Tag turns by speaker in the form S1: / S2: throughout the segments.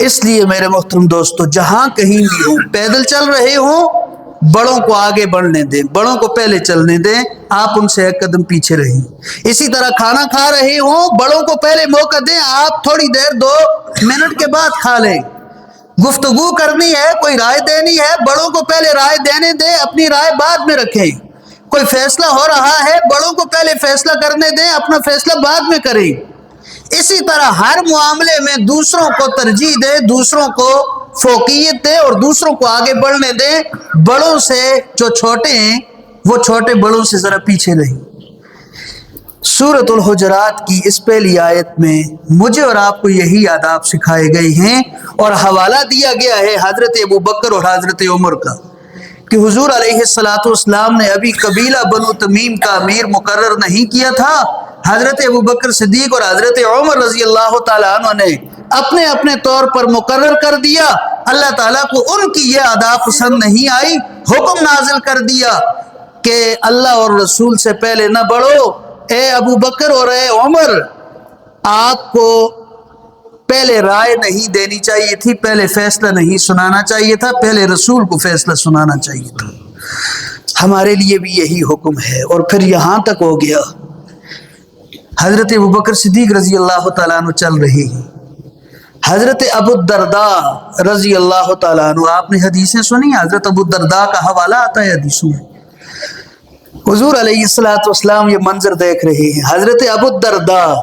S1: اس لیے میرے محترم دوستو، جہاں کہیں بھی ہوں، پیدل چل رہے ہوں، بڑوں کو آگے بڑھنے دیں، بڑوں کو پہلے چلنے دیں، آپ ان سے ایک قدم پیچھے رہیں۔ اسی طرح کھانا کھا رہے ہوں، بڑوں کو پہلے موقع دیں، آپ تھوڑی دیر 2 منٹ کے بعد کھا لیں۔ گفتگو کرنی ہے، کوئی رائے دینی ہے، بڑوں کو پہلے رائے دینے دیں، اپنی رائے بعد میں رکھیں۔ کوئی فیصلہ ہو رہا ہے، بڑوں کو پہلے فیصلہ کرنے دیں، اپنا فیصلہ بعد میں کریں۔ اسی طرح ہر معاملے میں دوسروں کو ترجیح دیں، دوسروں کو فوقیت دیں اور دوسروں کو آگے بڑھنے دیں۔ بڑوں سے جو چھوٹے ہیں وہ چھوٹے بڑوں سے ذرا پیچھے رہیں۔ سورۃ الحجرات کی اس پہلی آیت میں مجھے اور آپ کو یہی آداب سکھائے گئے ہیں، اور حوالہ دیا گیا ہے حضرت ابوبکر اور حضرت عمر کا، کہ حضور علیہ السلام نے ابھی قبیلہ بنو تمیم کا امیر مقرر نہیں کیا تھا۔ حضرت ابوبکر صدیق اور حضرت عمر رضی اللہ تعالیٰ عنہ نے اپنے اپنے طور پر مقرر کر دیا۔ اللہ تعالیٰ کو ان کی یہ آداب پسند نہیں آئی، حکم نازل کر دیا کہ اللہ اور رسول سے پہلے نہ بڑھو۔ اے ابوبکر اور اے عمر، آپ کو پہلے رائے نہیں دینی چاہیے تھی، پہلے فیصلہ نہیں سنانا چاہیے تھا، پہلے رسول کو فیصلہ سنانا چاہیے تھا۔ ہمارے لیے بھی یہی حکم ہے۔ اور پھر یہاں تک ہو گیا، حضرت ابوبکر صدیق رضی اللہ تعالیٰ عنہ چل رہے ہیں، حضرت ابو الدرداء رضی اللہ تعالیٰ عنہ، آپ نے حدیثیں سنی، حضرت ابو الدرداء کا حوالہ آتا ہے حدیثوں میں۔ حضور علیہ السلام یہ منظر دیکھ رہے ہیں، حضرت ابو الدرداء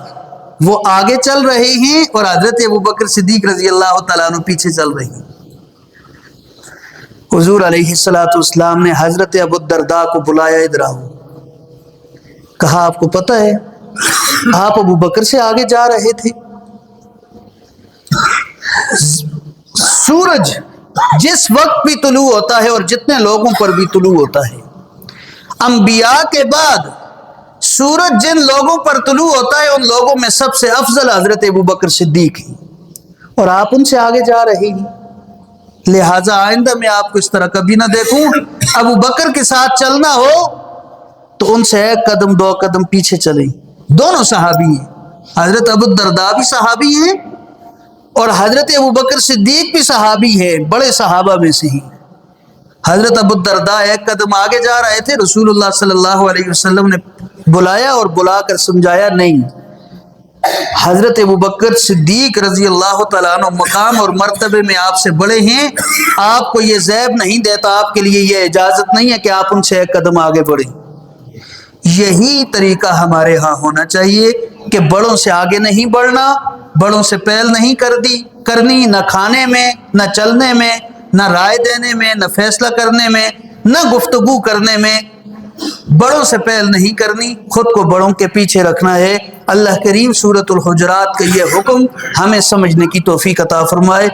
S1: وہ آگے چل رہے ہیں اور حضرت ابوبکر صدیق رضی اللہ تعالیٰ عنہ پیچھے چل رہے ہیں۔ حضور علیہ السلام نے حضرت ابو الدرداء کو بلایا، ادھر آؤ۔ کہا آپ کو پتہ ہے آپ ابوبکر سے آگے جا رہے تھے؟ سورج جس وقت بھی طلوع ہوتا ہے اور جتنے لوگوں پر بھی طلوع ہوتا ہے، انبیاء کے بعد سورج جن لوگوں پر طلوع ہوتا ہے ان لوگوں میں سب سے افضل حضرت ابوبکر صدیق ہیں، اور آپ ان سے آگے جا رہے ہیں۔ لہٰذا آئندہ میں آپ کو اس طرح کبھی نہ دیکھوں۔ ابوبکر کے ساتھ چلنا ہو تو ان سے 1 قدم 2 قدم پیچھے چلیں۔ دونوں صحابی ہیں، حضرت ابو الدرداء بھی صحابی ہیں اور حضرت ابوبکر صدیق بھی صحابی ہیں، بڑے صحابہ میں سے ہیں۔ حضرت ابو الدرداء 1 قدم آگے جا رہے تھے، رسول اللہ صلی اللہ علیہ وسلم نے بلایا اور بلا کر سمجھایا، نہیں، حضرت ابوبکر صدیق رضی اللہ تعالیٰ عنہ مقام اور مرتبے میں آپ سے بڑے ہیں، آپ کو یہ زیب نہیں دیتا، آپ کے لیے یہ اجازت نہیں ہے کہ آپ ان سے 1 قدم آگے بڑھیں۔ یہی طریقہ ہمارے ہاں ہونا چاہیے کہ بڑوں سے آگے نہیں بڑھنا، بڑوں سے پہل نہیں کرنی، نہ کھانے میں، نہ چلنے میں، نہ رائے دینے میں، نہ فیصلہ کرنے میں، نہ گفتگو کرنے میں۔ بڑوں سے پہل نہیں کرنی، خود کو بڑوں کے پیچھے رکھنا ہے۔ اللہ کریم سورۃ الحجرات کا یہ حکم ہمیں سمجھنے کی توفیق عطا فرمائے۔